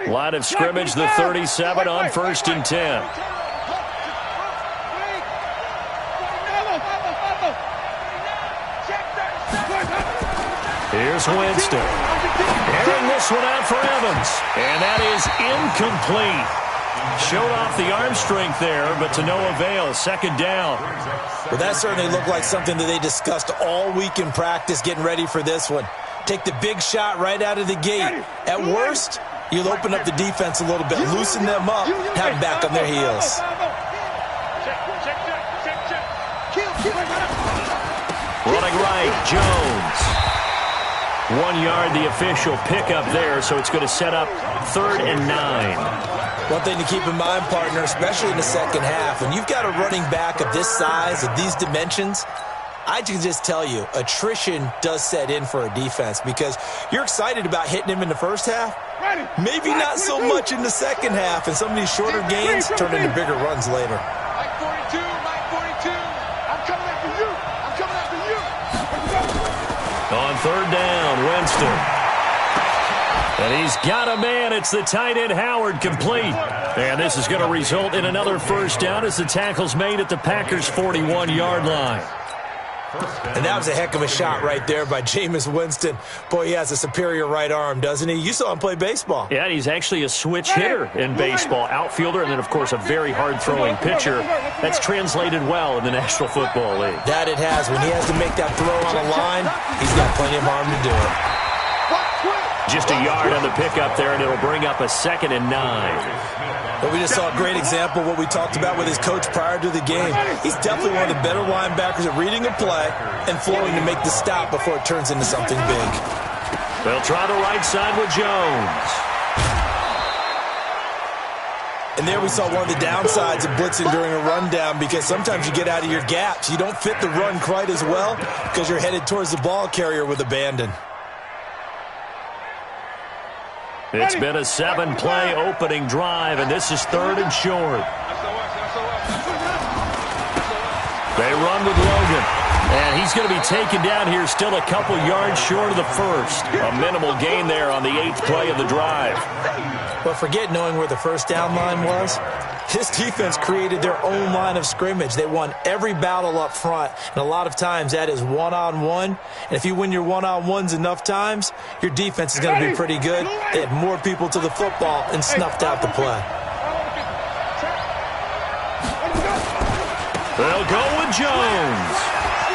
Line of scrimmage, the 37 on 1st and 10. Here's Winston. Airing this one out for Evans. And that is incomplete. Showed off the arm strength there, but to no avail. 2nd down. Well, that certainly looked like something that they discussed all week in practice getting ready for this one. Take the big shot right out of the gate. At worst, you'll open up the defense a little bit, loosen them up, have them back on their heels. Running right, Jones. 1 yard, the official pickup there, so it's going to set up 3rd and 9. One thing to keep in mind, partner, especially in the second half, when you've got a running back of this size, of these dimensions, I can just tell you, attrition does set in for a defense because you're excited about hitting him in the first half. Maybe not so much in the second half, and some of these shorter gains turn into bigger runs later. Mike 42, Mike 42. I'm coming after you. I'm coming after you. On 3rd down, Winston. And he's got a man. It's the tight end, Howard, complete. And this is going to result in another 1st down as the tackle's made at the Packers' 41-yard line. And that was a heck of a shot right there by Jameis Winston. Boy, he has a superior right arm, doesn't he? You saw him play baseball. Yeah, he's actually a switch hitter in baseball. Outfielder, and then, of course, a very hard-throwing pitcher. That's translated well in the National Football League. That it has. When he has to make that throw on a line, he's got plenty of arm to do it. Just a yard on the pickup there, and it'll bring up a 2nd and 9. But we just saw a great example of what we talked about with his coach prior to the game. He's definitely one of the better linebackers at reading a play and flowing to make the stop before it turns into something big. They'll try the right side with Jones. And there we saw one of the downsides of blitzing during a rundown because sometimes you get out of your gaps. You don't fit the run quite as well because you're headed towards the ball carrier with abandon. It's been a 7-play opening drive, and this is 3rd and short. They run with Logan, and he's going to be taken down here still a couple yards short of the first. A minimal gain there on the 8th play of the drive. But forget knowing where the 1st down line was. This defense created their own line of scrimmage. They won every battle up front, and a lot of times that is one-on-one. And if you win your one-on-ones enough times, your defense is going to be pretty good. They had more people to the football and snuffed out the play. They'll go with Jones.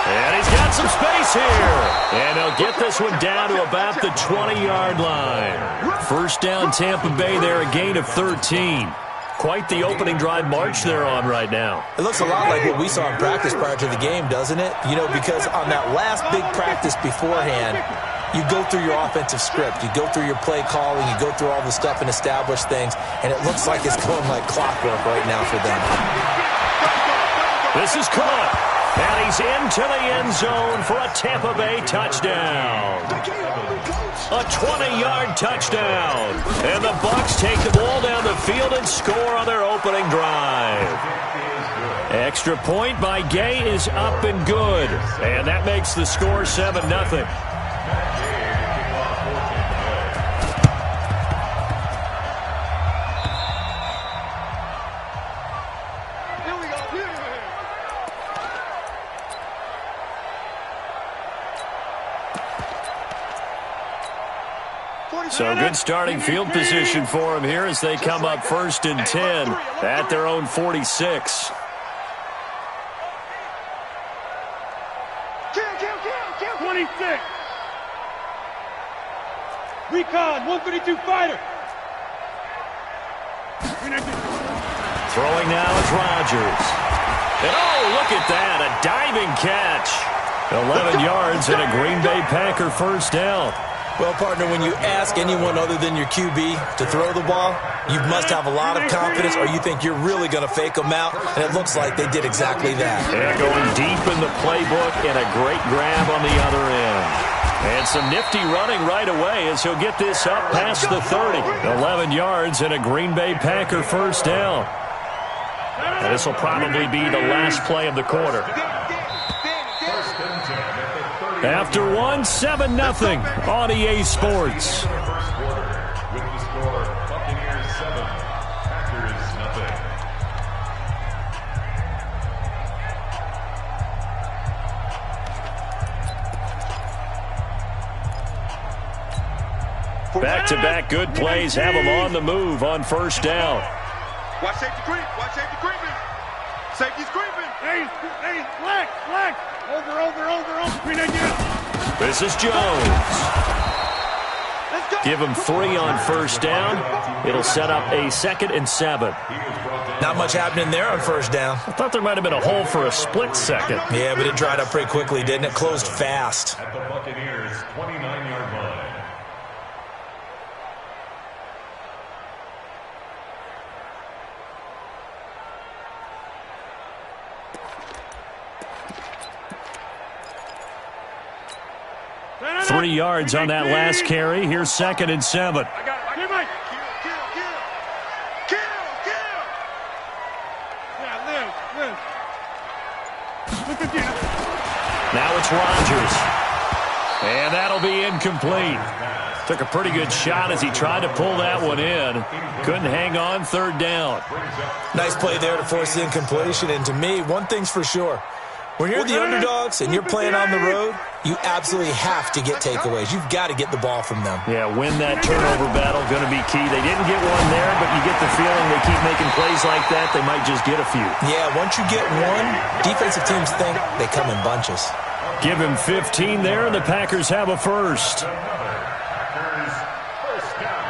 And he's got some space here. And they'll get this one down to about the 20-yard line. 1st down, Tampa Bay there, a gain of 13. Quite the opening drive march they're on right now. It looks a lot like what we saw in practice prior to the game, doesn't it? You know, because on that last big practice beforehand, you go through your offensive script. You go through your play calling. You go through all the stuff and establish things. And it looks like it's going like clockwork right now for them. This is caught. And he's into the end zone for a Tampa Bay touchdown. A 20-yard touchdown. And the Bucs take the ball down the field and score on their opening drive. Extra point by Gay is up and good. And that makes the score 7-0. So good starting field position for them here as they come up 1st and 10 at their own 46. Kill. 26. Recon, 132 fighter. Throwing now is Rodgers. And oh, look at that, a diving catch. 11 yards and a Green Bay Packer 1st down. Well, partner, when you ask anyone other than your QB to throw the ball, you must have a lot of confidence or you think you're really going to fake them out, and it looks like they did exactly that. Yeah, going deep in the playbook and a great grab on the other end. And some nifty running right away as he'll get this up past the 30. 11 yards and a Green Bay Packer 1st down. And this will probably be the last play of the quarter. After 7-0 on EA Sports. Back-to-back good plays have them on the move on first down. Watch safety creep. Watch safety creeping. Safety's creeping. Hey, flag. Over. This is Jones. Let's go. Give him 3 on first down. It'll set up a 2nd and 7. Not much happening there on first down. I thought there might have been a hole for a split second. Yeah, but it dried up pretty quickly, didn't it? Closed fast. At the Buccaneers' 29-yard line. Three yards on that last carry. Here's 2nd and 7. I got it. Kill. Yeah, live. Look at you. Now it's Rodgers. And that'll be incomplete. Took a pretty good shot as he tried to pull that one in. Couldn't hang on, 3rd down. Nice play there to force the incompletion. And to me, one thing's for sure. When you're the underdogs and you're playing on the road, you absolutely have to get takeaways. You've got to get the ball from them. Yeah, win that turnover battle, going to be key. They didn't get one there, but you get the feeling they keep making plays like that, they might just get a few. Yeah, once you get one, defensive teams think they come in bunches. Give him 15 there, and the Packers have a first. Packers first down.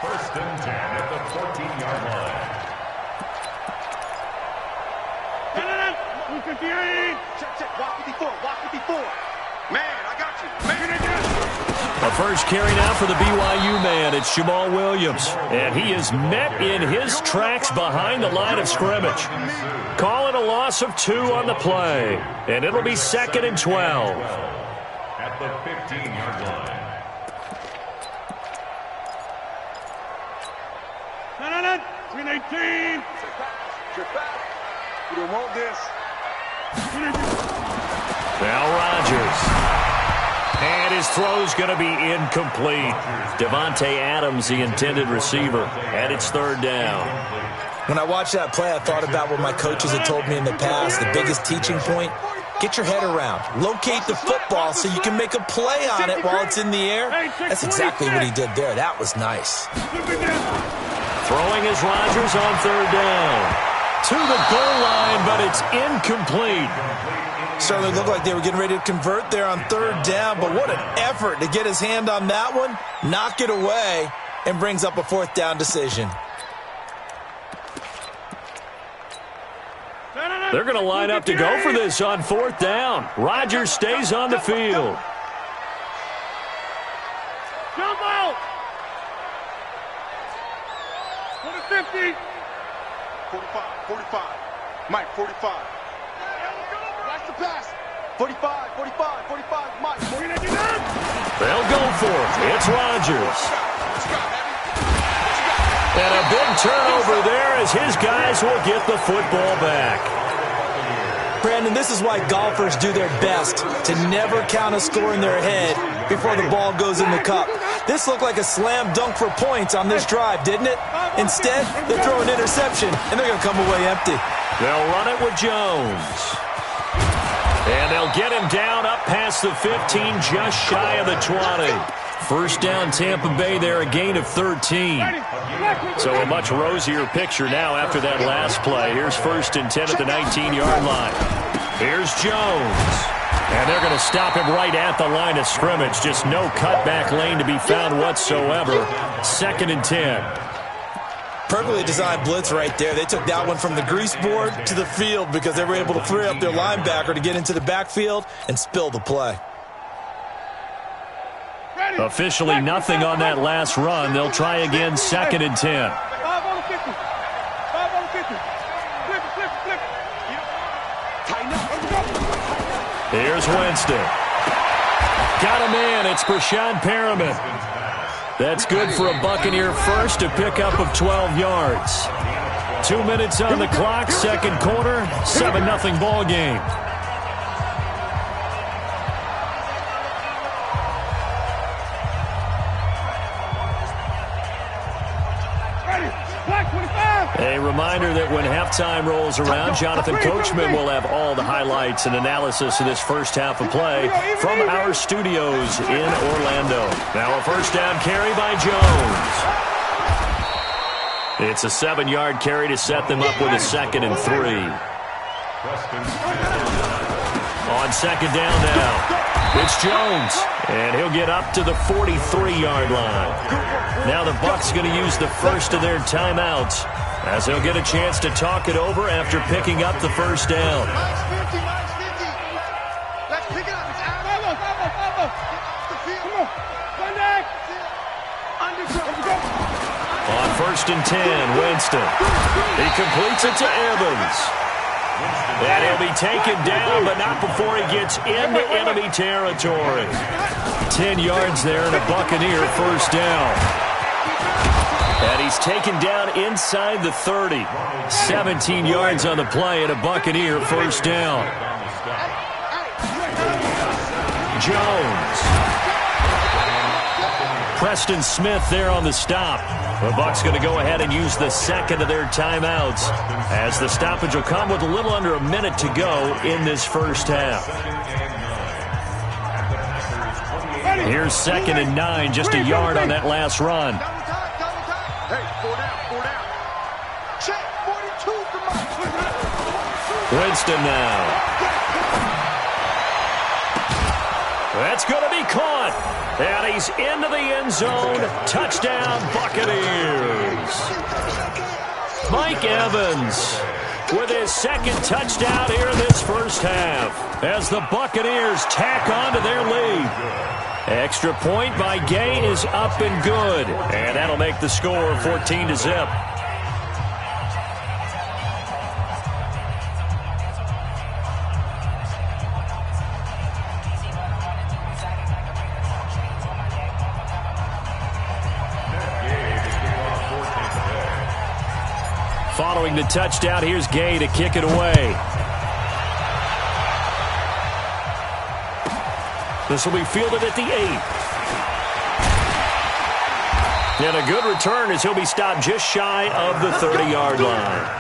1st and 10 at the 14-yard line. Check. Walk 54. Man, I got you. Man. A first carry now for the BYU man. It's Jamal Williams. And he is met in his tracks behind the line of scrimmage. Call it a loss of 2 on the play. And it'll be 2nd and 12. At the 15-yard line. No. 318. Trip back. You don't want this. Now Rodgers. And his throw's going to be incomplete. Devontae Adams, the intended receiver. And it's 3rd down. When I watched that play, I thought about what my coaches had told me in the past. The biggest teaching point, get your head around. Locate the football so you can make a play on it while it's in the air. That's exactly what he did there. That was nice. Throwing is Rodgers on 3rd down. To the goal line, but it's incomplete. Certainly looked like they were getting ready to convert there on 3rd down, but what an effort to get his hand on that one, knock it away, and brings up a 4th down decision. They're going to line up to go for this on 4th down. Rodgers stays on the field. Jump out. 50. 45. Mike, 45. Watch the pass. 45. Mike. They'll go for it. It's Rodgers. And a big turnover there as his guys will get the football back. Brandon, this is why golfers do their best to never count a score in their head before the ball goes in the cup. This looked like a slam dunk for points on this drive, didn't it? Instead, they throw an interception, and they're going to come away empty. They'll run it with Jones. And they'll get him down up past the 15, just shy of the 20. First down, Tampa Bay there, a gain of 13. So a much rosier picture now after that last play. Here's 1st and 10 at the 19-yard line. Here's Jones. And they're going to stop him right at the line of scrimmage. Just no cutback lane to be found whatsoever. 2nd and 10. Perfectly designed blitz right there. They took that one from the grease board to the field because they were able to free up their linebacker to get into the backfield and spill the play. Officially nothing on that last run. They'll try again, 2nd and 10. 5 on 50. 5 on 50. Flip. Here's Winston. Got a man. It's Brashad Perriman. That's good for a Buccaneer first, a pickup of 12 yards. 2 minutes on the clock, 2nd quarter, 7-0 ball game. A reminder that when halftime rolls around, Jonathan Coachman will have all the highlights and analysis of this first half of play from our studios in Orlando. Now a first down carry by Jones. It's a 7-yard carry to set them up with a 2nd and 3. On second down now, it's Jones, and he'll get up to the 43-yard line. Now the Bucs going to use the first of their timeouts as they'll get a chance to talk it over after picking up the first down. Let's pick it up. On 1st and 10, Winston. He completes it to Evans. And he'll be taken down, but not before he gets into enemy territory. 10 yards there and a Buccaneer first down. And he's taken down inside the 30. 17 yards on the play and a Buccaneer first down. Jones. Preston Smith there on the stop. The Bucs going to go ahead and use the second of their timeouts as the stoppage will come with a little under a minute to go in this first half. Here's 2nd and 9, just a yard on that last run. Hey, 4 down. Check, 42 for Mike. Winston now. That's going to be caught. And he's into the end zone. Touchdown, Buccaneers. Mike Evans with his 2nd touchdown here in this first half as the Buccaneers tack on to their lead. Extra point by Gay is up and good. And that'll make the score 14-0. Following the touchdown, here's Gay to kick it away. This will be fielded at the 8. And a good return as he'll be stopped just shy of the 30-yard line.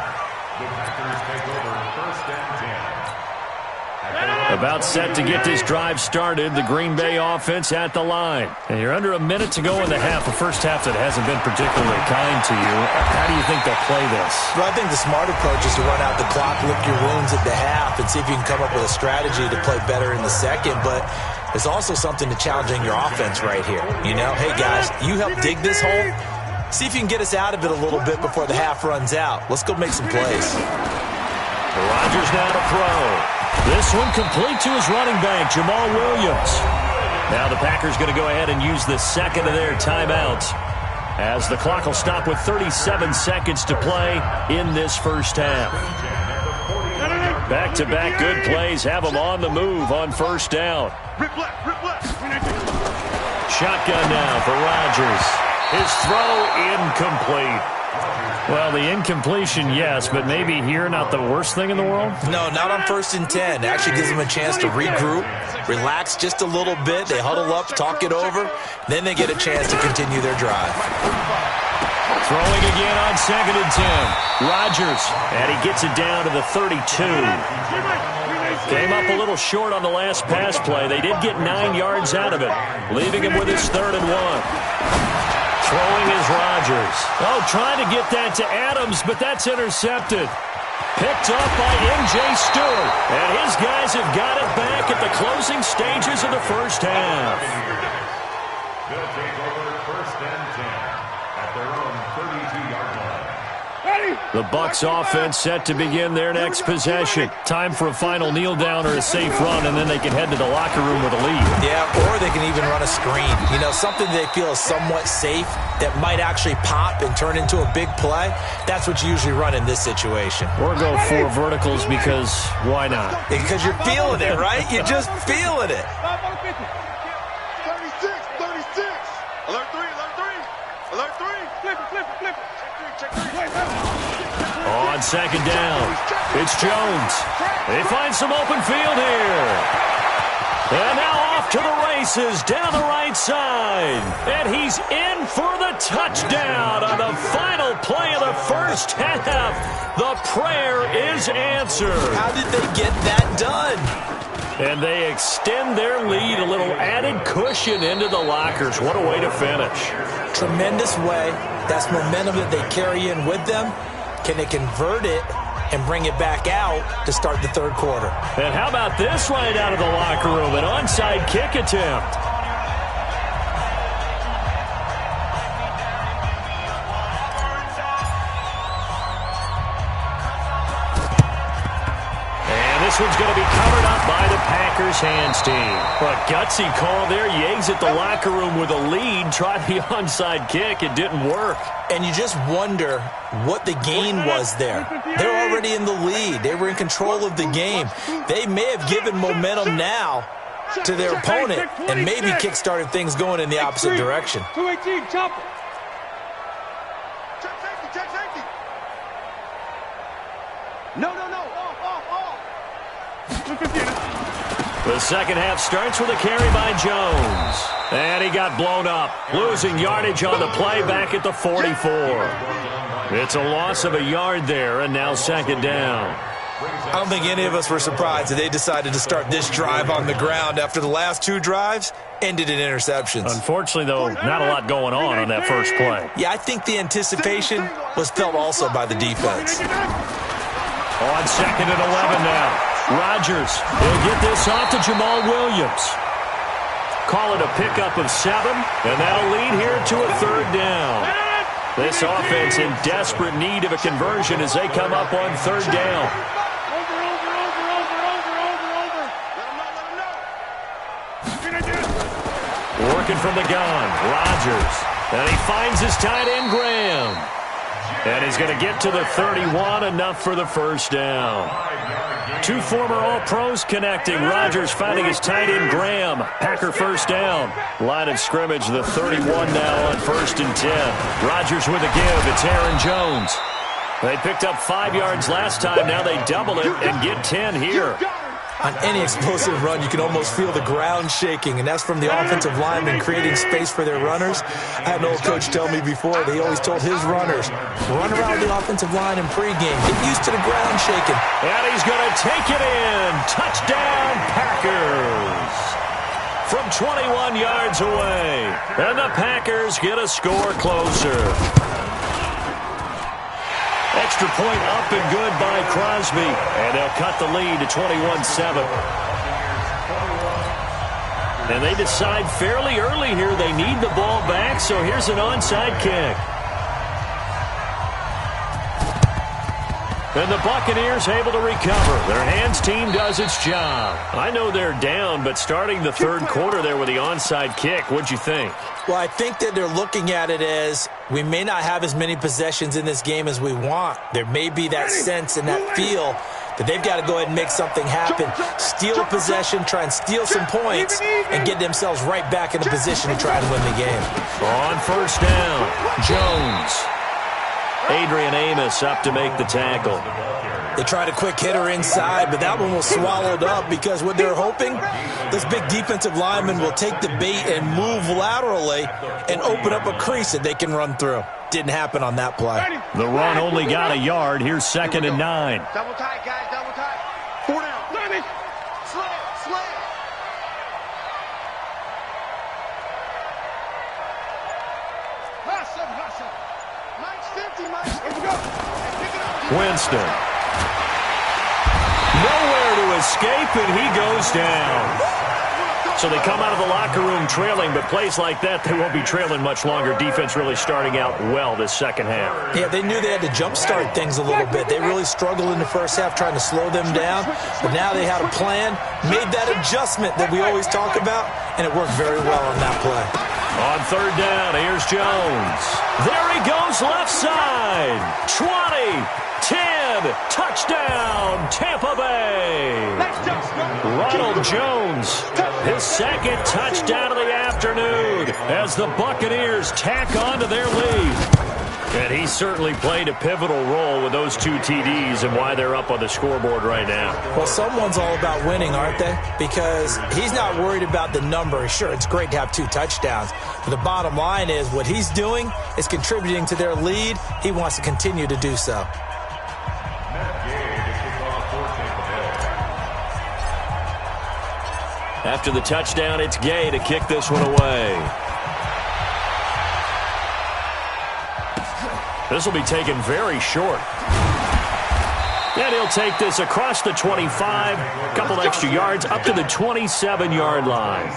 About set to get this drive started, the Green Bay offense at the line. And you're under a minute to go in the half, a first half that hasn't been particularly kind to you. How do you think they'll play this? Well, I think the smart approach is to run out the clock, lick your wounds at the half, and see if you can come up with a strategy to play better in the second. But there's also something to challenging your offense right here. You know, hey, guys, you help dig this hole. See if you can get us out of it a little bit before the half runs out. Let's go make some plays. Rodgers now to throw. This one complete to his running back, Jamal Williams. Now the Packers going to go ahead and use the second of their timeouts as the clock will stop with 37 seconds to play in this first half. Back-to-back good plays have them on the move on first down. Shotgun now for Rodgers. His throw incomplete. Well, the incompletion, yes, but maybe here not the worst thing in the world? No, not on 1st and 10. It actually gives them a chance to regroup, relax just a little bit. They huddle up, talk it over. Then they get a chance to continue their drive. Throwing again on 2nd and 10. Rodgers, and he gets it down to the 32. Came up a little short on the last pass play. They did get 9 yards out of it, leaving him with his 3rd and 1. Throwing is Rodgers. Oh, trying to get that to Adams, but that's intercepted. Picked up by M.J. Stewart. And his guys have got it back at the closing stages of the first half. They'll take over 1st and 10 at their own 32-yard line. The Bucs offense set to begin their next possession. Time for a final kneel down or a safe run, and then they can head to the locker room with a lead. Yeah, or they can even run a screen. You know, something they feel is somewhat safe that might actually pop and turn into a big play. That's what you usually run in this situation. Or go 4 verticals because why not? Because you're feeling it, right? You're just feeling it. 36. Alert 3. Flip it. Check 3. On 2nd down, it's Jones. They find some open field here. And now off to the races down the right side. And he's in for the touchdown on the final play of the first half. The prayer is answered. How did they get that done? And they extend their lead, a little added cushion into the lockers. What a way to finish. Tremendous way. That's momentum that they carry in with them. Can they convert it and bring it back out to start the third quarter? And how about this right out of the locker room? An onside kick attempt. This one's going to be covered up by the Packers hands team. A gutsy call there. You exit the locker room with a lead. Tried the onside kick. It didn't work. And you just wonder what the gain was there. They're already in the lead. They were in control of the game. They may have given momentum now to their opponent and maybe kick-started things going in the opposite direction. 218, chopper. Check safety. No. Off. The second half starts with a carry by Jones. And he got blown up, losing yardage on the play back at the 44. It's a loss of a yard there, and now second down. I don't think any of us were surprised that they decided to start this drive on the ground after the last two drives ended in interceptions. Unfortunately, though, not a lot going on that first play. Yeah, I think the anticipation was felt also by the defense. On second and 11 now. Rodgers will get this off to Jamal Williams. Call it a pickup of 7, and that'll lead here to a third down. This offense in desperate need of a conversion as they come up on third down. Working from the gun, Rodgers. And he finds his tight end, Graham. And he's going to get to the 31, enough for the first down. Two former All-Pros connecting. Rodgers finding his tight end, Graham. Packer first down. Line of scrimmage, the 31 now on 1st and 10. Rodgers with a give. It's Aaron Jones. They picked up 5 yards last time. Now they double it and get 10 here. On any explosive run, you can almost feel the ground shaking, and that's from the offensive linemen creating space for their runners. I had an old coach tell me before, they always told his runners, run around the offensive line in pregame. Get used to the ground shaking. And he's going to take it in. Touchdown, Packers. From 21 yards away. And the Packers get a score closer. Extra point up and good by Crosby. And they'll cut the lead to 21-7. And they decide fairly early here they need the ball back, so here's an onside kick. And the Buccaneers able to recover. Their hands team does its job. I know they're down, but starting the third quarter there with the onside kick, what'd you think? Well, I think that they're looking at it as we may not have as many possessions in this game as we want. There may be that sense and that feel that they've got to go ahead and make something happen. Steal a possession, try and steal some points, and get themselves right back in a position to try and win the game. On first down, Jones. Adrian Amos up to make the tackle. They tried a quick hitter inside, but that one was swallowed up because what they're hoping, this big defensive lineman will take the bait and move laterally and open up a crease that they can run through. Didn't happen on that play. The run only got a yard. Here's 2nd and 9. Double tight, guys, double tight. 4 down. Slam. Hustle. Mike's 50, Mike. Let's go. Pick it up. Winston. Nowhere to escape, and he goes down. So they come out of the locker room trailing, but plays like that, they won't be trailing much longer. Defense really starting out well this second half. Yeah, they knew they had to jumpstart things a little bit. They really struggled in the first half trying to slow them down, but now they had a plan, made that adjustment that we always talk about, and it worked very well on that play. On third down, here's Jones. There he goes left side. 20, 10, touchdown, Tampa Bay. Ronald Jones, his second touchdown of the afternoon as the Buccaneers tack on to their lead. And he certainly played a pivotal role with those 2 TDs and why they're up on the scoreboard right now. Well, someone's all about winning, aren't they? Because he's not worried about the number. Sure, it's great to have 2 touchdowns. But the bottom line is what he's doing is contributing to their lead. He wants to continue to do so. After the touchdown, it's Gay to kick this one away. This will be taken very short. And he'll take this across the 25, a couple extra yards up to the 27-yard line.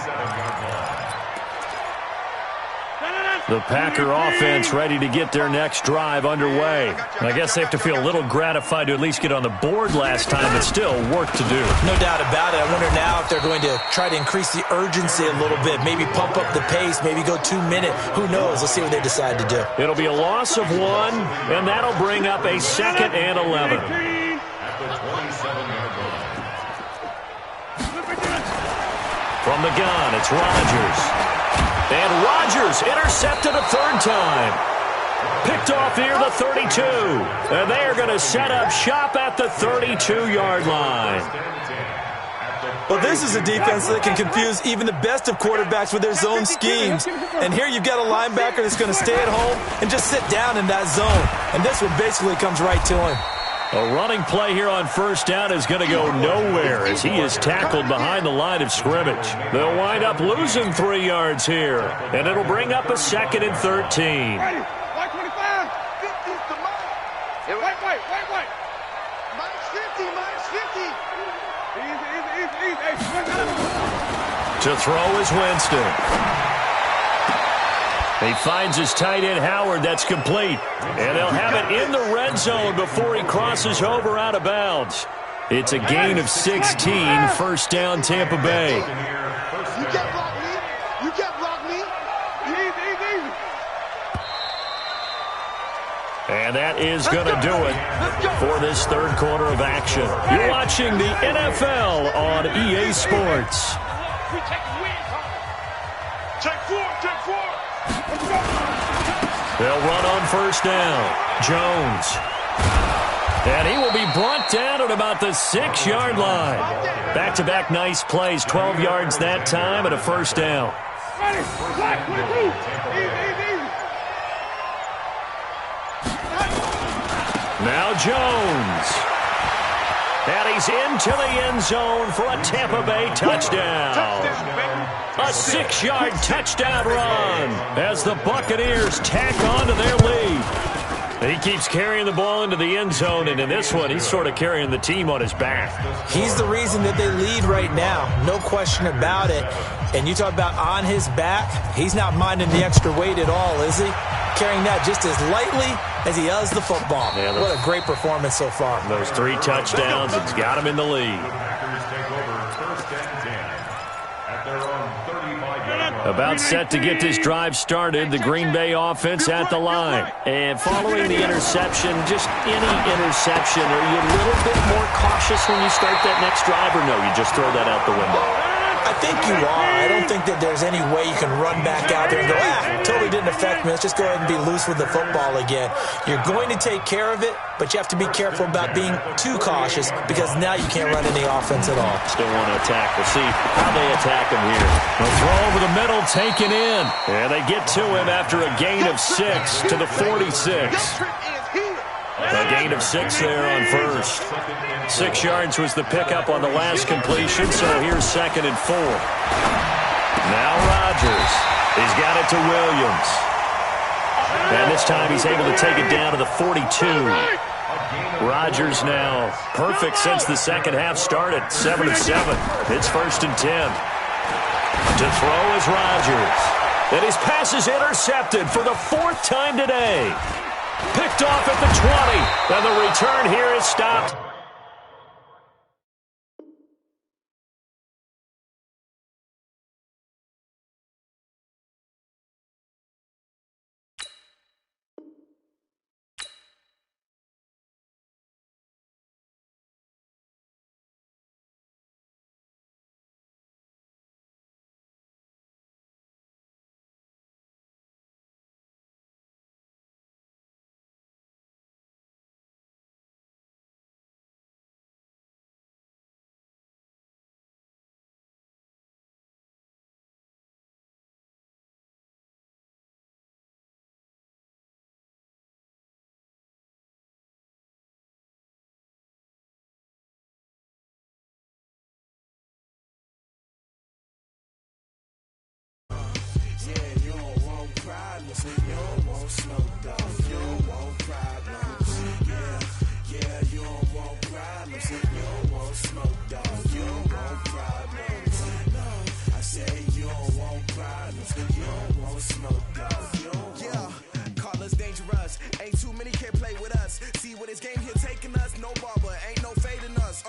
The Packer offense ready to get their next drive underway. I guess they have to feel a little gratified to at least get on the board last time, but still work to do. No doubt about it. I wonder now if they're going to try to increase the urgency a little bit, maybe pump up the pace, maybe go 2 minute. Who knows? Let's see what they decide to do. It'll be a loss of 1, and that'll bring up a 2nd and 11. From the gun, it's Rodgers. And Rodgers intercepted a 3rd time. Picked off near the 32. And they are going to set up shop at the 32-yard line. Well, this is a defense that can confuse even the best of quarterbacks with their zone schemes. And here you've got a linebacker that's going to stay at home and just sit down in that zone. And this one basically comes right to him. A running play here on 1st down is going to go nowhere as he is tackled behind the line of scrimmage. They'll wind up losing 3 yards here, and it'll bring up a 2nd and 13. White 25. 50 is the mark. White. Minus 50, minus 50. Easy. Hey, To throw is Winston. He finds his tight end, Howard. That's complete. And they'll have it in the red zone before he crosses over out of bounds. It's a gain of 16, 1st down, Tampa Bay. You can't block me. You can't block me. easy. And that is going to do it for this 3rd quarter of action. You're watching the NFL on EA Sports. Take 4. They'll run on 1st down. Jones. And he will be brought down at about the 6-yard line. Back-to-back nice plays, 12 yards that time and a 1st down. Now Jones. And he's into the end zone for a Tampa Bay touchdown. A 6-yard touchdown run as the Buccaneers tack on to their lead. He keeps carrying the ball into the end zone, and in this one, he's sort of carrying the team on his back. He's the reason that they lead right now. No question about it. And you talk about on his back, he's not minding the extra weight at all, is he? Carrying that just as lightly as he does the football. Yeah, what a great performance so far. Those 3 touchdowns, it's got him in the lead. About set to get this drive started, the Green Bay offense at the line. And following the interception, just any interception, are you a little bit more cautious when you start that next drive, or no, you just throw that out the window? I think you are. I don't think that there's any way you can run back out there and go, totally didn't affect me. Let's just go ahead and be loose with the football again. You're going to take care of it, but you have to be careful about being too cautious because now you can't run any offense at all. Still want to attack. We'll see how they attack him here. A throw over the middle, taken in. And they get to him after a gain of 6 to the 46. A gain of 6 there on 1st. 6 yards was the pickup on the last completion, so here's 2nd and 4. Now Rodgers. He's got it to Williams. And this time he's able to take it down to the 42. Rodgers now perfect since the second half started. 7 of 7. It's 1st and 10. To throw is Rodgers. And his pass is intercepted for the 4th time today. Picked off at the 20. And the return here is stopped problems. You don't want smoke, dog. You don't want problems. Yeah, you don't want problems. You don't want smoke, dog. You don't want problems. No, I say you don't want problems. You don't want smoke, dog. You don't want call us dangerous. Ain't too many can play with us. See where this game here taking us. No barber, ain't no fading us.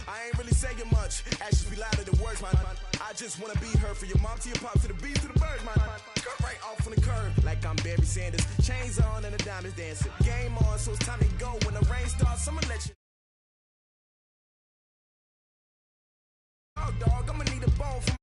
I ain't really saying much. Actions be louder than words, man. I just wanna be heard from your mom to your pop to the beat to the birds, man. Cut right off on the curb like I'm Barry Sanders. Chains on and the diamonds dancing. Game on, so it's time to go. When the rain starts, I'ma let you. Dog, I'ma need a bone from